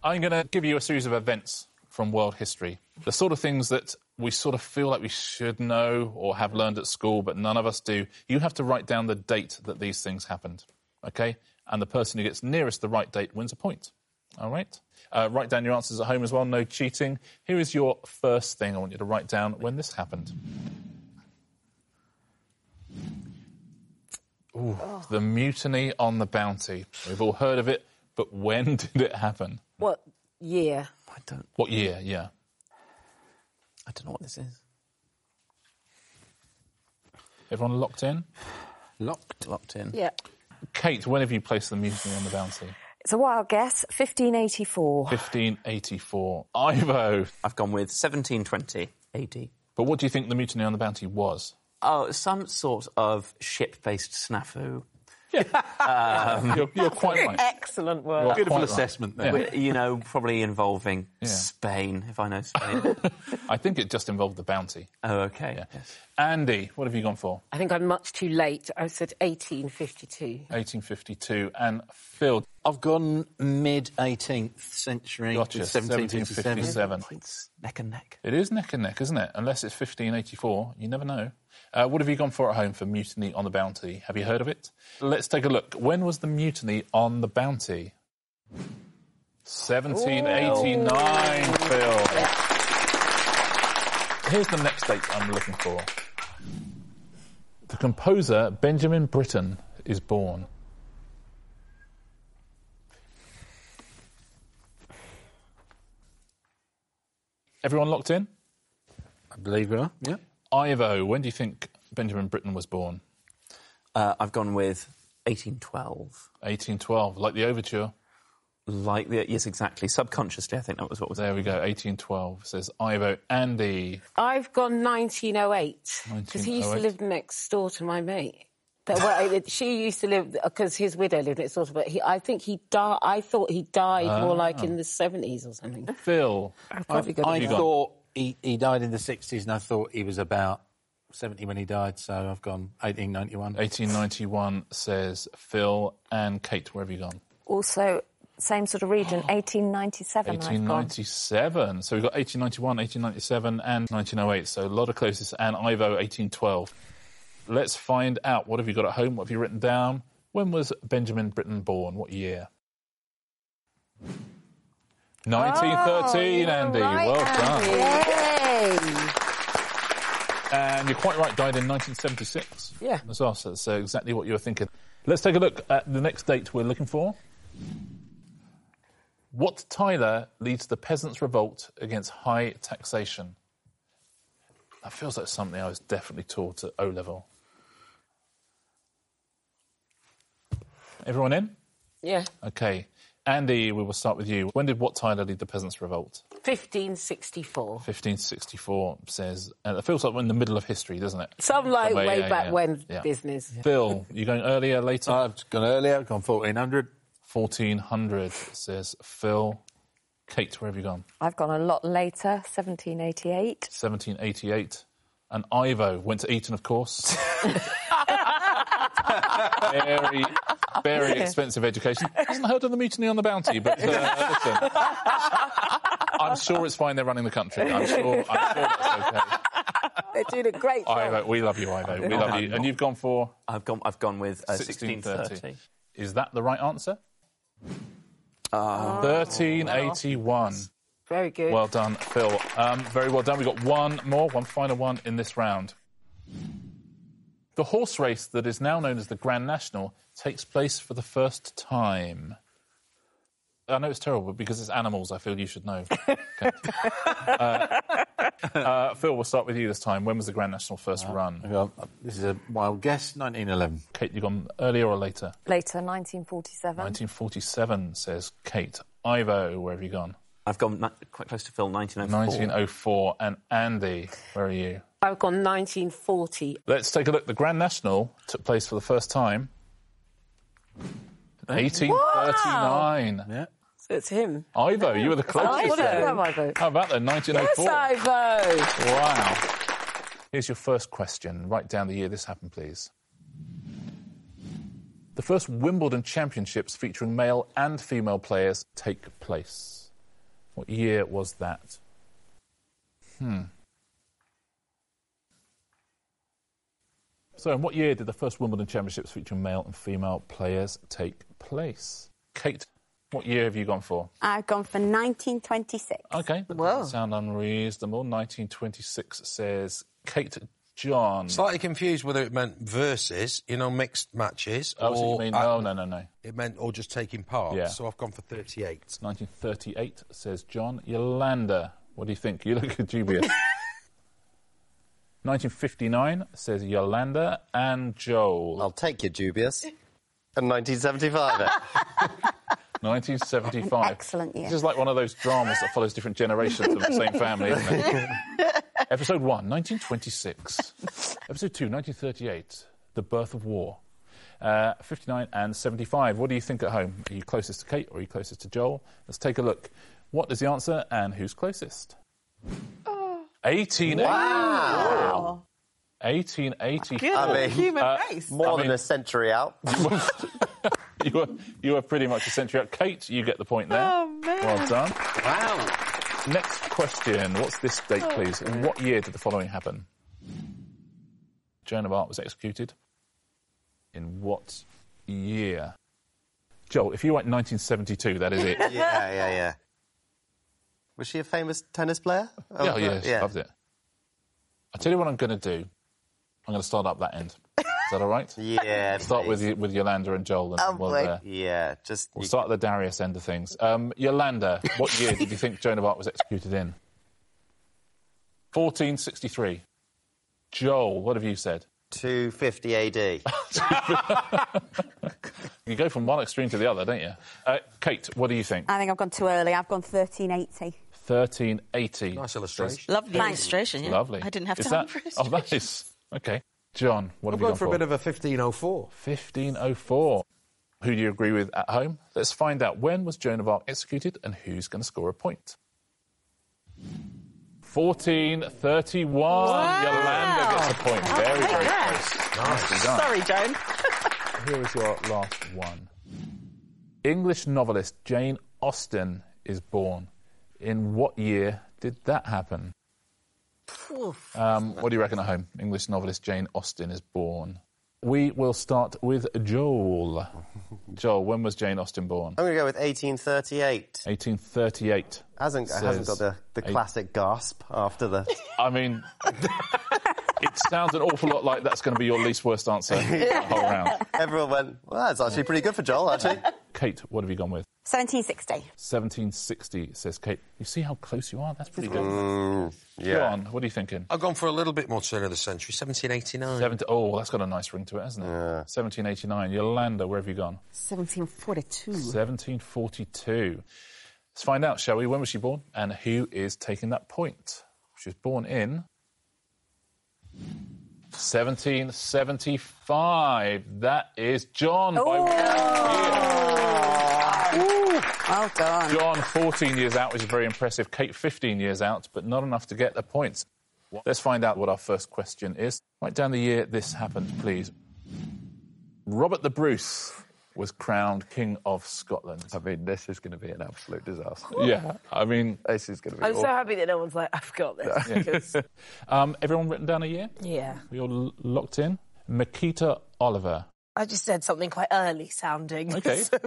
I'm going to give you a series of events from world history. The sort of things that we sort of feel like we should know or have learned at school, but none of us do. You have to write down the date that these things happened, OK? And the person who gets nearest the right date wins a point. All right? Write down your answers at home as well, no cheating. Here is your first thing I want you to write down when this happened. Ooh, the mutiny on the Bounty. We've all heard of it, but when did it happen? What year? What year, yeah. I don't know what this is. Everyone locked in? Locked in. Yeah. Kate, when have you placed the mutiny on the Bounty? It's a wild guess. 1584. 1584. Ivo. I've gone with 1720 AD. But what do you think the mutiny on the Bounty was? Oh, some sort of ship-based snafu. Yeah. You're quite right. Excellent work. Beautiful assessment there. Yeah. You know, probably involving Spain, if I know Spain. I think it just involved the Bounty. Oh, OK. Yeah. Yes. Andy, what have you gone for? I think I'm much too late. I said 1852. 1852. And Phil? I've gone mid-18th century. Gotcha. 1757. Points neck and neck. It is neck and neck, isn't it? Unless it's 1584. You never know. What have you gone for at home for Mutiny on the Bounty? Have you heard of it? Let's take a look. When was the Mutiny on the Bounty? 1789, Phil. Here's the next date I'm looking for. The composer Benjamin Britten is born. Everyone locked in? I believe we are, yeah. Ivo, when do you think Benjamin Britten was born? I've gone with 1812. 1812, like the overture. Yes, exactly. Subconsciously, I think that was what was There we go, 1812, says Ivo. Andy. I've gone 1908. Because he used to 1908. live next door to my mate. She used to live, because his widow lived next door to her, but I think he died. I thought he died more like in the 70s or something. Phil. I thought he died in the 60s and I thought he was about 70 when he died, so I've gone 1891. 1891, says Phil. And Kate, where have you gone? Also, same sort of region, 1897. 1897. So we've got 1891, 1897 and 1908. So a lot of closest. And Ivo, 1812. Let's find out. What have you got at home? What have you written down? When was Benjamin Britten born? What year? 1913, Andy. Right, well done. Yay! And you're quite right, died in 1976. Yeah. As well, so that's exactly what you were thinking. Let's take a look at the next date we're looking for. What Tyler leads the peasants' revolt against high taxation? That feels like something I was definitely taught at O-level. Everyone in? Yeah. OK. Andy, we will start with you. When did Wat Tyler lead the peasants' revolt? 1564. 1564, says... it feels like we're in the middle of history, doesn't it? Some like way back when Yeah. business. Phil, you going earlier, later? I've gone earlier, I've gone 1400. 1400, says Phil. Kate, where have you gone? I've gone a lot later, 1788. 1788. And Ivo went to Eton, of course. very, very expensive education. Hasn't heard of the mutiny on the Bounty, but listen. I'm sure it's fine they're running the country. I'm sure that's okay. They're doing a great job. Ivo, we love you, Ivo. We love you. And you've gone for? I've gone with 1630. Is that the right answer? 1381. Very good. Well done, Phil. Very well done. We've got one final one in this round. The horse race that is now known as the Grand National takes place for the first time. I know it's terrible, but because it's animals, I feel you should know. Okay. Phil, we'll start with you this time. When was the Grand National first run? This is a wild guess, 1911. Kate, you gone earlier or later? Later, 1947. 1947, says Kate. Ivo, where have you gone? I've gone quite close to Phil, 1904. 1904. And Andy, where are you? I've gone 1940. Let's take a look. The Grand National took place for the first time 1839. Yeah. So it's him. Ivo, you were the closest. Ivo. How about that, 1904? Yes, Ivo. Wow. Here's your first question. Write down the year this happened, please. The first Wimbledon Championships featuring male and female players take place. What year was that? So, in what year did the first Wimbledon Championships featuring male and female players take place? Kate, what year have you gone for? I've gone for 1926. OK, that doesn't sound unreasonable. 1926 says Kate. John. Slightly confused whether it meant versus, mixed matches. Oh, so you mean no. It meant or just taking part. Yeah. So I've gone for 38. 1938 says John. Yolanda, what do you think? You look dubious. 1959 says Yolanda and Joel. I'll take your dubious. And 1975 it. 1975. An excellent year. This is like one of those dramas that follows different generations of the same family, isn't it? Episode 1, 1926. Episode 2, 1938. The Birth of War. 59 and 75. What do you think at home? Are you closest to Kate or are you closest to Joel? Let's take a look. What is the answer and who's closest? 1884. Wow. 1884. I mean, Human race. more than a century out. You were pretty much a century out. Kate, you get the point there. Oh, man. Well done. Wow. Next question. What's this date, please? In what year did the following happen? Joan of Arc was executed. In what year? Joel, if you went 1972, that is it. Yeah. Was she a famous tennis player? Yeah, she loved it. I'll tell you what I'm going to do. I'm going to start up that end. Is that all right? Yeah. Start with Yolanda and Joel. And Yeah, we'll start at the Darius end of things. Yolanda, what year did you think Joan of Arc was executed in? 1463. Joel, what have you said? 250 AD. You go from one extreme to the other, don't you? Kate, what do you think? I think I've gone too early. I've gone 1380. 1380. Nice illustration. Lovely illustration, yeah. Lovely. I didn't have Is time that... for it. Oh, that is... OK. John, what have I'm you going gone for a bit of a 1504. 1504. Who do you agree with at home? Let's find out when was Joan of Arc executed and who's going to score a point. 1431. Wow. Yolanda gets a point. Very, very close. Nicely done. Sorry, Joan. Here is your last one. English novelist Jane Austen is born. In what year did that happen? What do you reckon at home? English novelist Jane Austen is born. We will start with Joel. Joel, when was Jane Austen born? I'm going to go with 1838. 1838. Hasn't got the classic gasp after the... I mean, it sounds an awful lot like that's going to be your least worst answer the whole round. Everyone went, well, that's actually pretty good for Joel, actually. Kate, what have you gone with? 1760. 1760, says Kate. You see how close you are? That's pretty good. John, what are you thinking? I've gone for a little bit more turn of the century, 1789. Oh, that's got a nice ring to it, hasn't it? Yeah. 1789. Yolanda, where have you gone? 1742. 1742. Let's find out, shall we? When was she born? And who is taking that point? She was born in 1775. That is John by 1 year. Well done. John, 14 years out, which is very impressive. Kate, 15 years out, but not enough to get the points. Let's find out what our first question is. Write down the year this happened, please. Robert the Bruce was crowned King of Scotland. I mean, this is going to be an absolute disaster. Yeah, I mean... This is going to be I'm so happy that no one's like, I've got this. Because... everyone written down a year? Yeah. We all locked in? Makita Oliver. I just said something quite early sounding. OK. So,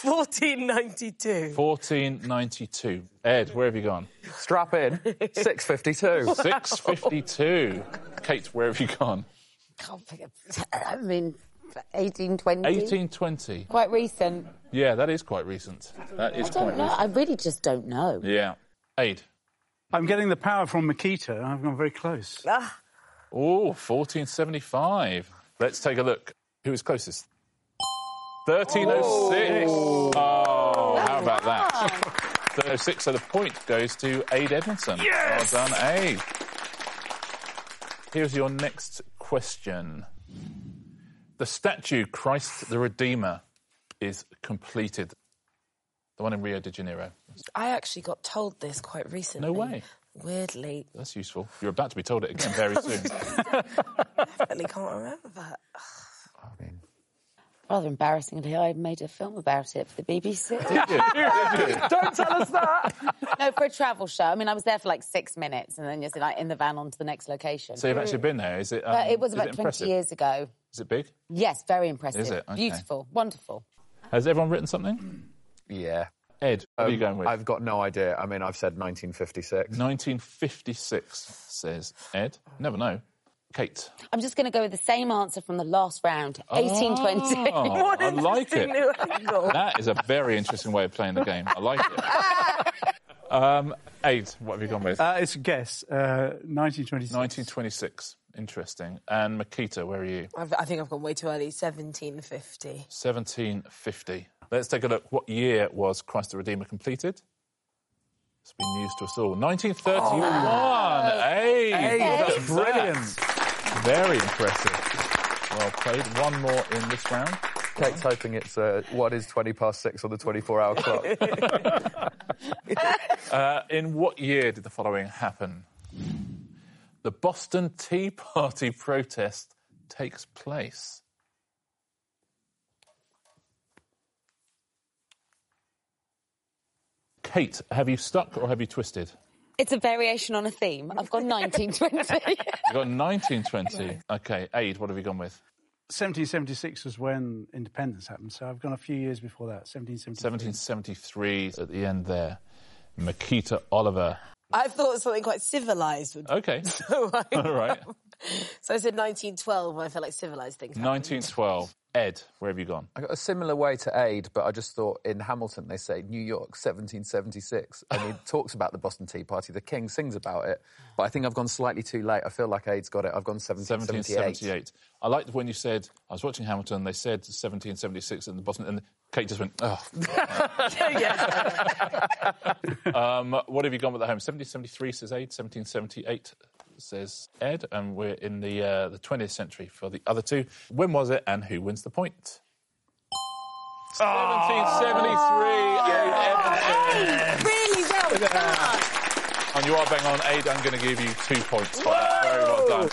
1492. 1492. Ed, where have you gone? Strap in. 652. 652. Kate, where have you gone? Can't pick up. I mean, 1820. 1820. Quite recent. Yeah, that is quite recent. That is I don't quite know. recent. I really just don't know. Yeah. Aid. I'm getting the power from Makita. I've gone very close. Oh, 1475. Let's take a look. Who is closest? 1306. Oh, how about that? 1306, so the point goes to Aid Edmondson. Yes! Well done, Aid. Here's your next question. The statue Christ the Redeemer is completed. The one in Rio de Janeiro. I actually got told this quite recently. No way. Weirdly. That's useful. You're about to be told it again very soon. Definitely can't remember that. Rather embarrassingly, I made a film about it for the BBC. Don't tell us that. No, for a travel show. I mean, I was there for like 6 minutes and then just like in the van on to the next location. So you've actually been there? Is it? It was about 20 impressive? years ago. Is it big? Yes, very impressive. Is it? Okay. Beautiful, wonderful. Has everyone written something? Yeah. Ed, what are you going with? I've got no idea. I mean, I've said 1956. 1956, says Ed. Never know. Kate. I'm just going to go with the same answer from the last round, 1820. What I like it. That is a very interesting way of playing the game. I like it. Aid, what have you gone with? It's a guess. 1926. 1926. Interesting. And Makita, where are you? I think I've gone way too early. 1750. 1750. Let's take a look. What year was Christ the Redeemer completed? It's been news to us all. 1931. Hey, that's brilliant. Very impressive. Well played. One more in this round. Kate's hoping it's what is 20 past 6 on the 24-hour clock. In what year did the following happen? The Boston Tea Party protest takes place. Kate, have you stuck or have you twisted? It's a variation on a theme. I've gone 1920. You've got 1920. OK, Aid, what have you gone with? 1776 was when independence happened, so I've gone a few years before that, 1773. 1773 at the end there. Makita Oliver. I thought something quite civilised would... OK. All right. So I said 1912, I felt like civilised things happened. 1912. Ed, where have you gone? I got a similar way to Aid, but I just thought in Hamilton they say New York 1776, and he talks about the Boston Tea Party. The King sings about it, but I think I've gone slightly too late. I feel like Aid's got it. I've gone 1778. I liked when you said, I was watching Hamilton, they said 1776 in the Boston, and Kate just went, oh. What have you gone with at home? 1773 says Aid, 1778 says Ed, and we're in the 20th century for the other two. When was it, and who wins the point? 1773, Aid Edmonton. Really well done. And you are bang on, Aid, I'm going to give you 2 points for that. Very well done.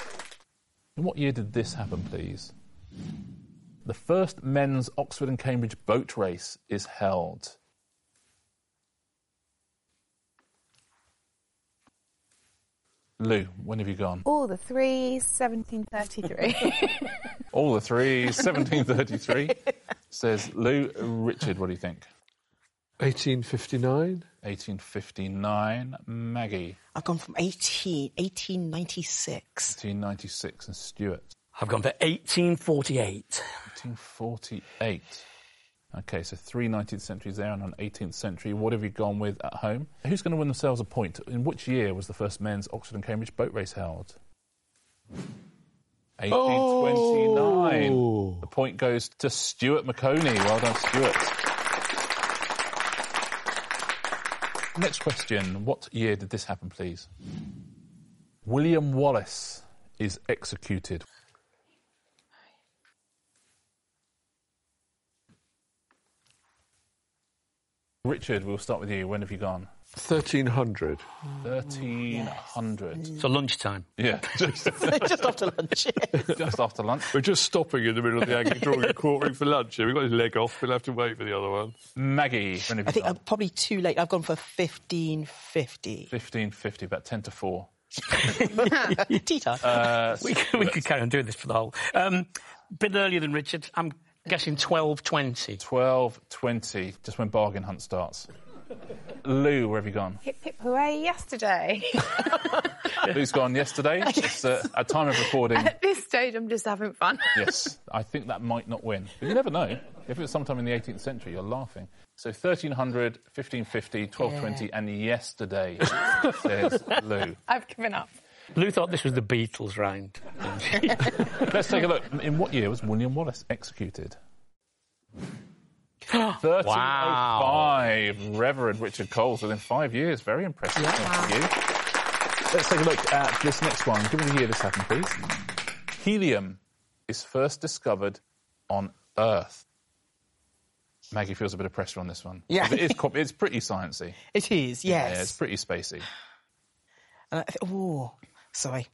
In what year did this happen, please? The first men's Oxford and Cambridge boat race is held. Lou, when have you gone? All the threes, 1733. All the threes, 1733, says Lou. Richard, what do you think? 1859. 1859. Maggie? I've gone from 1896. 1896. And Stuart? I've gone for 1848. 1848. OK, so 3 19th centuries there and an 18th century. What have you gone with at home? Who's going to win themselves a point? In which year was the first men's Oxford and Cambridge boat race held? 1829. Oh. The point goes to Stuart McConey. Well done, Stuart. Next question. What year did this happen, please? William Wallace is executed. Richard, we'll start with you. When have you gone? 1300. 1300. So lunchtime. Yeah. Just after lunch. Just after lunch. We're just stopping in the middle of the Aggie drawing and quartering for lunch here. We've got his leg off. We'll have to wait for the other one. Maggie, when have you I think gone? I'm probably too late. I've gone for 1550. 1550, about 10 to 4. Tea time. We could carry on doing this for the whole... bit earlier than Richard. I'm guessing 1220. 1220, just when bargain hunt starts. Lou, where have you gone? Hip hip hooray, yesterday. Lou's gone yesterday. It's at time of recording. At this stage, I'm just having fun. Yes, I think that might not win. But you never know. If it was sometime in the 18th century, you're laughing. So 1300, 1550, 1220, and yesterday, says Lou. I've given up. Lou thought this was the Beatles round. Let's take a look. In what year was William Wallace executed? 1305. Wow. Reverend Richard Coles within 5 years. Very impressive. Yeah. Thank you. Let's take a look at this next one. Give me the year this happened, please. Helium is first discovered on Earth. Maggie feels a bit of pressure on this one. Yeah. It's pretty sciencey. It is, yes. Yeah, it's pretty spacey. Sorry.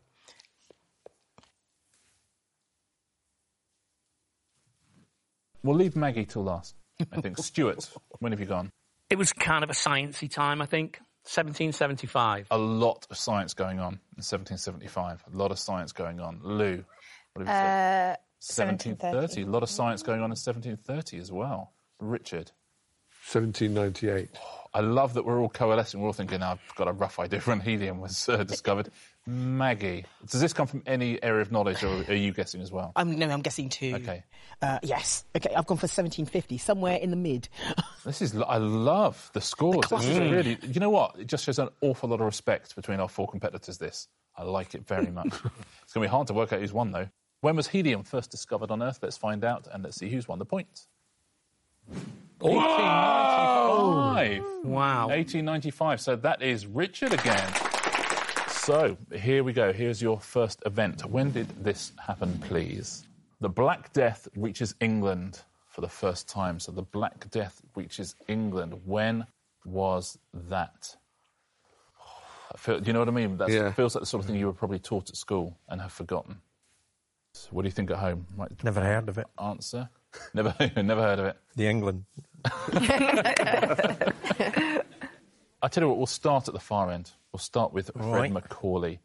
We'll leave Maggie till last, I think. Stuart, when have you gone? It was kind of a sciencey time, I think. 1775. A lot of science going on in 1775. A lot of science going on. Lou, what have you said? 1730. A lot of science going on in 1730 as well. Richard? 1798. I love that we're all coalescing. We're all thinking, I've got a rough idea when helium was discovered. Maggie, does this come from any area of knowledge, or are you guessing as well? I'm guessing too. Okay. Yes. Okay, I've gone for 1750, somewhere in the mid. I love the scores. This is really, you know what? It just shows an awful lot of respect between our four competitors, this. I like it very much. It's going to be hard to work out who's won, though. When was helium first discovered on Earth? Let's find out, and let's see who's won the point. 1895. Wow. 1895. So that is Richard again. So here we go. Here's your first event. When did this happen, please? The Black Death reaches England for the first time. So the Black Death reaches England. When was that? Do you know what I mean? That feels like the sort of thing you were probably taught at school and have forgotten. So what do you think at home? Right, never heard of it. Answer? Never heard of it. The England. I tell you what, we'll start at the far end. We'll start with Fred Macaulay.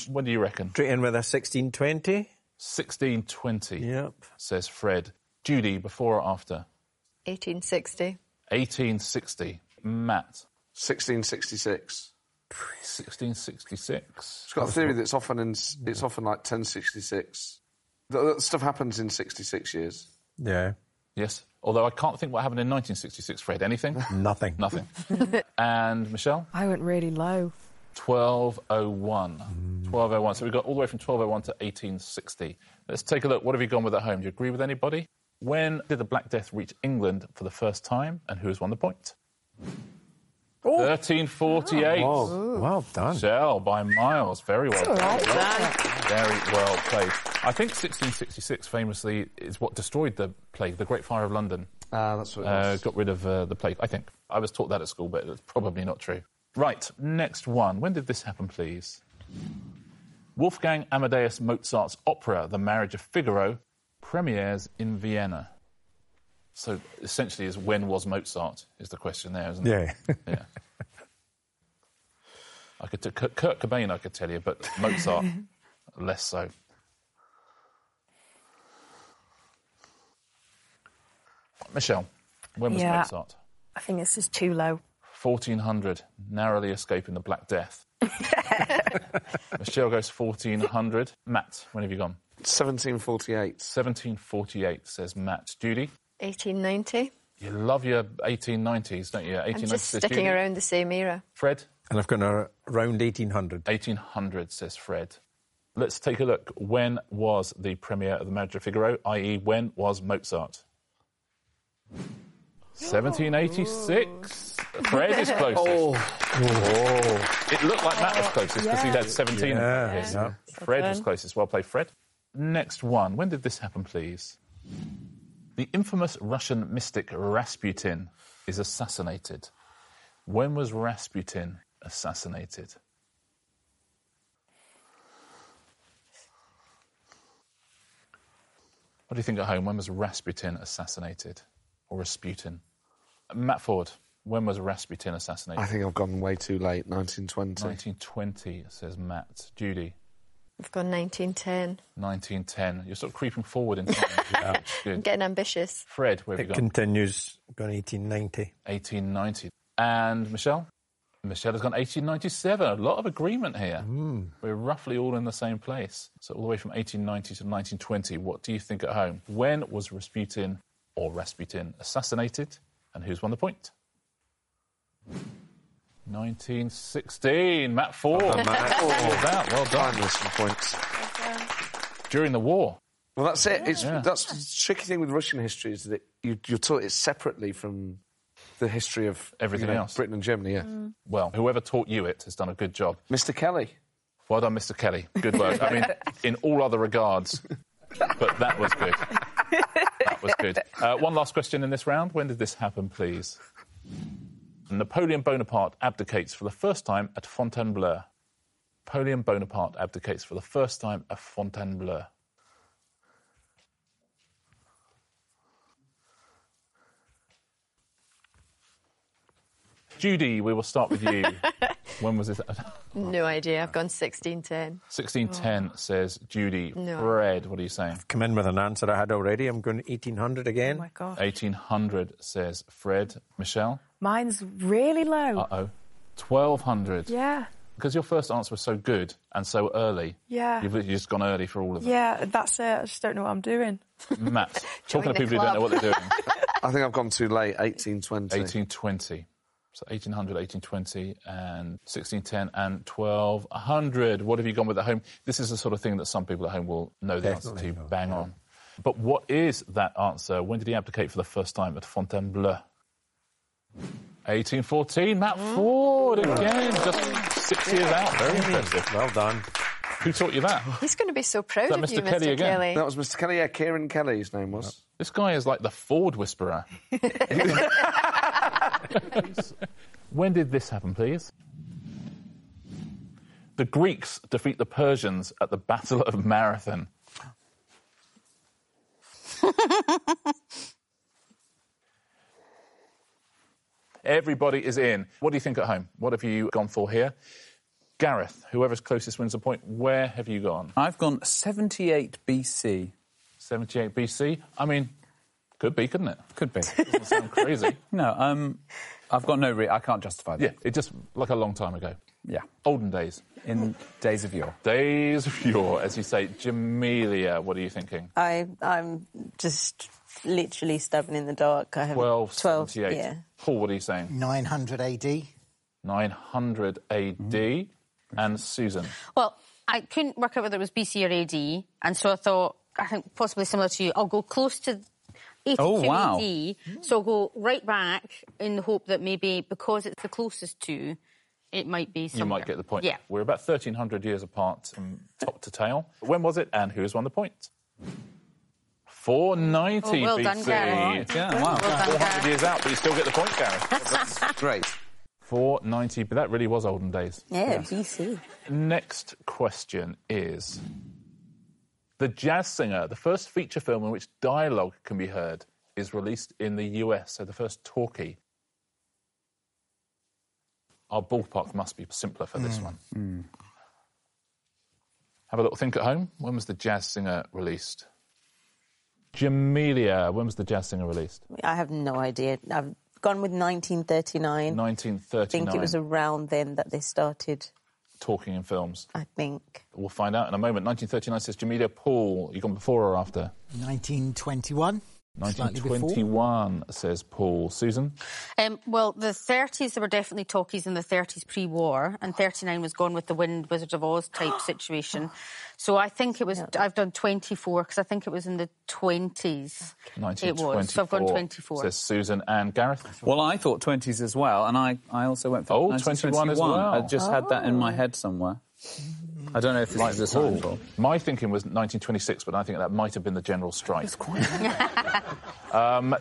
When do you reckon? Straight in with a 1620. 1620. Yep. Says Fred. Judy, before or after? 1860. 1860. Matt? 1666. 1666. It's got a theory that it's often like 1066. That stuff happens in 66 years. Yeah. Yes. Although I can't think what happened in 1966, Fred. Anything? Nothing. Nothing. And Michelle? I went really low. 1201. 1201. So we got all the way from 1201 to 1860. Let's take a look. What have you gone with at home? Do you agree with anybody? When did the Black Death reach England for the first time, and who has won the point? 1348. Oh, well done. Michelle, by miles. Very well done. Right done. Very well played. I think 1666 famously is what destroyed the plague, the Great Fire of London. That's what it was. Got rid of the plague, I think. I was taught that at school, but it's probably not true. Right, next one. When did this happen, please? Wolfgang Amadeus Mozart's opera, The Marriage of Figaro, premieres in Vienna. So, essentially, is when was Mozart, is the question there, isn't it? Yeah. Kurt Cobain, I could tell you, but Mozart, less so. Michelle, when was Mozart? I think this is too low. 1400, narrowly escaping the Black Death. Michelle goes 1400. Matt, when have you gone? 1748. 1748, says Matt. Judy? 1890. You love your 1890s, don't you? I'm just sticking around the same era. Fred? And I've gone around 1800. 1800, says Fred. Let's take a look. When was the premiere of The Marriage of Figaro, i.e. when was Mozart? 1786. Fred is closest. It looked like Matt was closest because he had 17. Yeah. Fred was closest. Well played, Fred. Next one. When did this happen, please? The infamous Russian mystic Rasputin is assassinated. When was Rasputin assassinated? What do you think at home? When was Rasputin assassinated? Or Rasputin? Matt Ford, when was Rasputin assassinated? I think I've gone way too late, 1920. 1920, says Matt. Judy? I've gone 1910. 1910. You're sort of creeping forward in time. Good. I'm getting ambitious. Fred, where have you gone? Continues. Gone 1890. 1890. And Michelle? Michelle has gone 1897. A lot of agreement here. We're roughly all in the same place. So all the way from 1890 to 1920. What do you think at home? When was Rasputin assassinated? And who's won the point? 1916. Matt Ford. Well done. Some points. During the war. Well, that's it. That's the tricky thing with Russian history is that you're taught it separately from the history of everything else. Britain and Germany, yeah. Well, whoever taught you it has done a good job. Mr. Kelly. Well done, Mr. Kelly. Good work. I mean, in all other regards, but that was good. That was good. One last question in this round. When did this happen, please? Napoleon Bonaparte abdicates for the first time at Fontainebleau. Napoleon Bonaparte abdicates for the first time at Fontainebleau. Judy, we will start with you. When was this? No idea. I've gone 1610. 1610 says Judy. No. Fred, what are you saying? Come in with an answer I had already. I'm going 1800 again. Oh my God. 1800 says Fred. Michelle? Mine's really low. Uh-oh. 1200. Yeah. Because your first answer was so good and so early. Yeah. You've just gone early for all of them. Yeah, that's it. I just don't know what I'm doing. Matt, talking to the people who don't know what they're doing. I think I've gone too late, 1820. 1820. So 1800, 1820, and 1610 and 1200. What have you gone with at home? This is the sort of thing that some people at home will know the answer to. Bang on. But what is that answer? When did he abdicate for the first time at Fontainebleau? 1814. Matt Ford again, just 6 years out. Very impressive. Well done. Who taught you that? He's going to be so proud Is of that you, Mr. Kelly Mr. again? Kelly. That was Mr. Kelly, yeah, Kieran Kelly, his name was. This guy is like the Ford whisperer. When did this happen, please? The Greeks defeat the Persians at the Battle of Marathon. Everybody is in. What do you think at home? What have you gone for here? Gareth, whoever's closest wins a point. Where have you gone? I've gone 78 BC. 78 BC? I mean, could be, couldn't it? Could be. Doesn't sound crazy. No, I've got no... I can't justify that. Yeah, it's just like a long time ago. Yeah. Olden days. In days of yore. Days of yore, as you say. Jamelia, what are you thinking? I'm just literally stubborn in the dark. I have 1278. Yeah. Paul, what are you saying? 900 AD. 900 AD. And Susan? Well, I couldn't work out whether it was BC or AD, and so I think possibly similar to you, I'll go close to 82 AD, so I'll go right back in the hope that maybe because it's the closest to, it might be somewhere. You might get the point. Yeah. We're about 1,300 years apart from top to tail. When was it, and who has won the point? 490 well BC. done, Gareth. Yeah, wow. Well done, 400 years out, but you still get the point, Gareth. That's great. 490, but that really was olden days. Yeah, BC. Next question is... The Jazz Singer, the first feature film in which dialogue can be heard, is released in the US, so the first talkie. Our ballpark must be simpler for this one. Have a little think at home. When was The Jazz Singer released? Jamelia, when was The Jazz Singer released? I have no idea. I've gone with 1939. 1939. I think it was around then that they started talking in films. I think. We'll find out in a moment. 1939 says Jamelia. Paul, you gone before or after? 1921. 1921 says Paul. Susan? Well, the 30s, there were definitely talkies in the 30s pre-war, and 39 was Gone with the Wind, Wizard of Oz type situation. So I think it was, I've done 24, because I think it was in the 20s. 1924 it was, so I've gone 24. Says Susan. And Gareth? Well, I thought 20s as well, and I also went for 21 as well. I just had that in my head somewhere. I don't know if this is a sample. My thinking was 1926, but I think that might have been the general strike.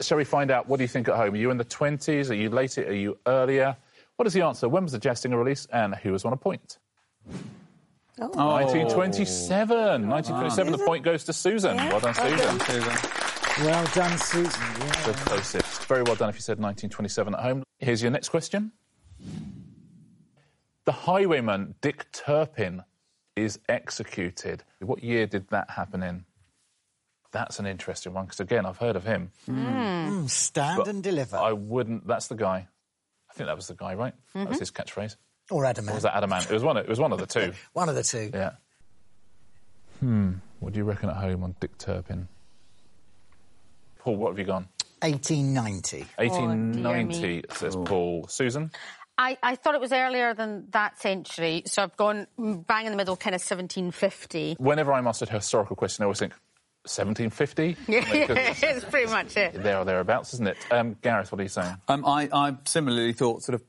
Shall we find out? What do you think at home? Are you in the 20s? Are you later? Are you earlier? What is the answer? When was the Jazz Singer released, and who has won a point? 1927. 1927. The point goes to Susan. Yeah. Well done, Susan. Well done, Susan. Yeah. The closest. Very well done if you said 1927 at home. Here's your next question. The highwayman Dick Turpin is executed. What year did that happen in? That's an interesting one, because, again, I've heard of him. Stand and deliver. I wouldn't... That's the guy. I think that was the guy, right? That was his catchphrase. Or Adamant. Or was that Adamant? It was one of the two. One of the two. Yeah. What do you reckon at home on Dick Turpin? Paul, what have you gone? 1890. 1890, says Paul. Susan? I thought it was earlier than that century, so I've gone bang in the middle, kind of 1750. Whenever I'm asked a historical question, I always think, 1750? Yeah, it's pretty much it. There or thereabouts, isn't it? Gareth, what are you saying? I similarly thought sort of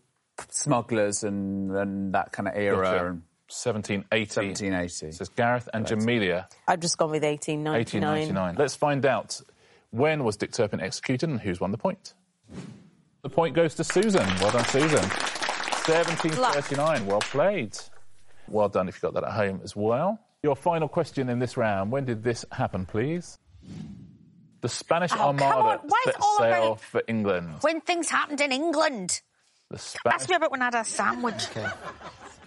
smugglers and that kind of era. Gotcha. 1780. Says Gareth. And Jamelia? I've just gone with 1899. 1899. Let's find out, when was Dick Turpin executed and who's won the point? The point goes to Susan. Well done, Susan. 1739. Well played. Well done if you got that at home as well. Your final question in this round. When did this happen, please? The Spanish Armada set sail for England. When things happened in England. The Spanish... Ask me about when I had a sandwich. Okay.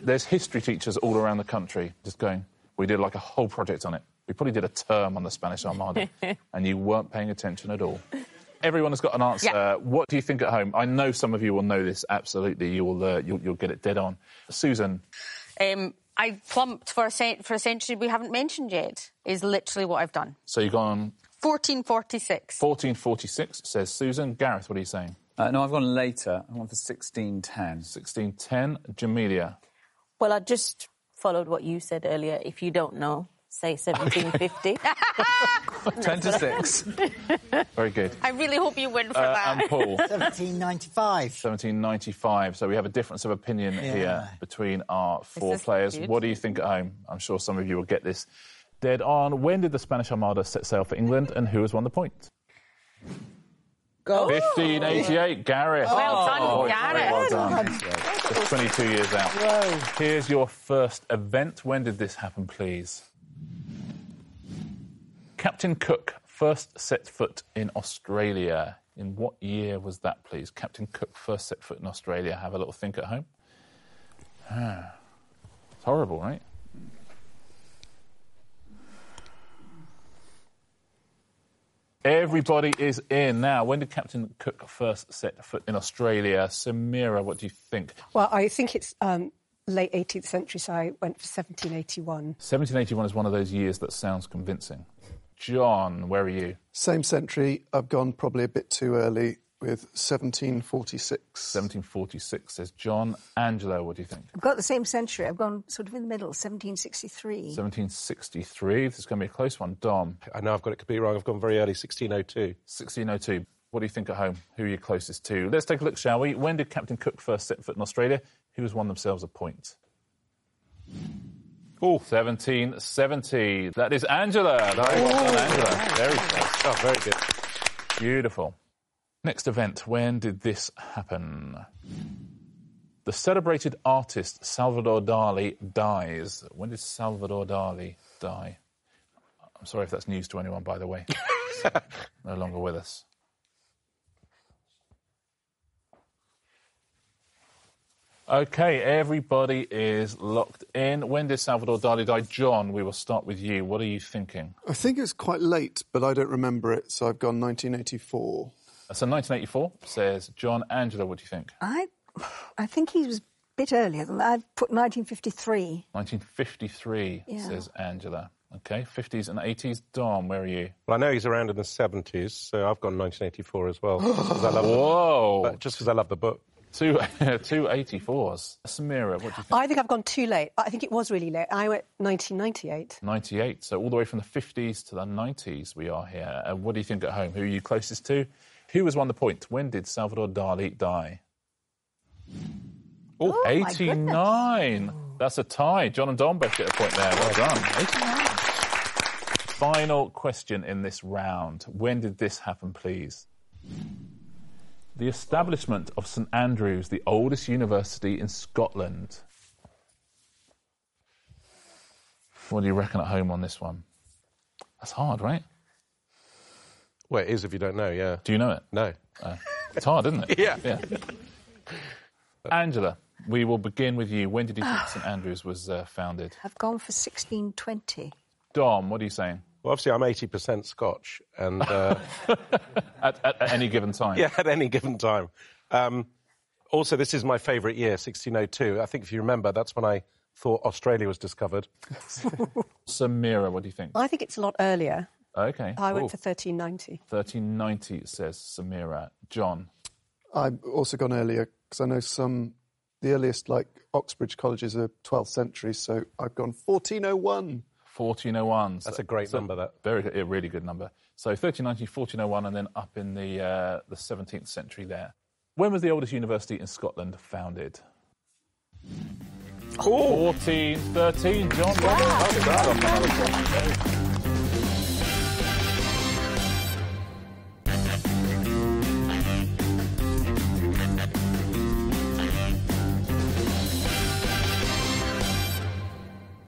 There's history teachers all around the country just going, we did like a whole project on it. We probably did a term on the Spanish Armada, and you weren't paying attention at all. Everyone has got an answer. Yeah. What do you think at home? I know some of you will know this, absolutely. You'll get it dead on. Susan? I plumped for a century we haven't mentioned yet, is literally what I've done. So you've gone... 1446. 1446, says Susan. Gareth, what are you saying? No, I've gone later. I've gone for 1610. 1610. Jamelia? Well, I just followed what you said earlier. If you don't know, say 1750. 10 to 6. Very good. I really hope you win for that. And Paul? 1795. 1795. So we have a difference of opinion here between our four players. Good. What do you think at home? I'm sure some of you will get this dead on. When did the Spanish Armada set sail for England, and who has won the point? Go. 1588, Gareth. Well done, Gareth. Well done. Just 22 years out. Whoa. Here's your first event. When did this happen, please? Captain Cook first set foot in Australia. In what year was that, please? Captain Cook first set foot in Australia. Have a little think at home. It's horrible, right? Everybody is in now. When did Captain Cook first set foot in Australia? Samira, what do you think? Well, I think it's late 18th century, so I went for 1781. 1781 is one of those years that sounds convincing. John, where are you? Same century. I've gone probably a bit too early with 1746. 1746, says John. Angela, what do you think? I've got the same century. I've gone sort of in the middle, 1763. 1763. This is going to be a close one. Dom? I know I've got it completely wrong. I've gone very early, 1602. 1602. What do you think at home? Who are you closest to? Let's take a look, shall we? When did Captain Cook first set foot in Australia? Who has won themselves a point? Oh, 1770. That is Angela. Very well done, Angela. Very close. Oh, very good. Beautiful. Next event. When did this happen? The celebrated artist Salvador Dali dies. When did Salvador Dali die? I'm sorry if that's news to anyone, by the way. No longer with us. OK, everybody is locked in. When did Salvador Dali die? John, we will start with you. What are you thinking? I think it's quite late, but I don't remember it, so I've gone 1984. So 1984, says John. Angela, what do you think? I think he was a bit earlier than that. I've put 1953. 1953, says Angela. OK, 50s and 80s. Dom, where are you? Well, I know he's around in the 70s, so I've gone 1984 as well. Just because I love the book. Two 84s. Samira, what do you think? I think I've gone too late. I think it was really late. I went 1998. 98, so all the way from the 50s to the 90s we are here. What do you think at home? Who are you closest to? Who has won the point? When did Salvador Dali die? Oh, 89. That's a tie. John and Dom both get a point there. Well done. 89. Final question in this round. When did this happen, please? The establishment of St Andrews, the oldest university in Scotland. What do you reckon at home on this one? That's hard, right? Well, it is if you don't know, yeah. Do you know it? No. It's hard, isn't it? Yeah. Angela, we will begin with you. When did you think St Andrews was founded? I've gone for 1620. Dom, what are you saying? Well, obviously, I'm 80% Scotch, and... at any given time? Yeah, at any given time. Also, this is my favourite year, 1602. I think, if you remember, that's when I thought Australia was discovered. Samira, what do you think? I think it's a lot earlier. OK. I went for 1390. 1390, says Samira. John? I've also gone earlier, because I know the earliest, Oxbridge colleges are 12th century, so I've gone 1401. 1401. That's a great number, that. A really good number. So 1390, 1401, and then up in the 17th century there. When was the oldest university in Scotland founded? 1413. John, well done.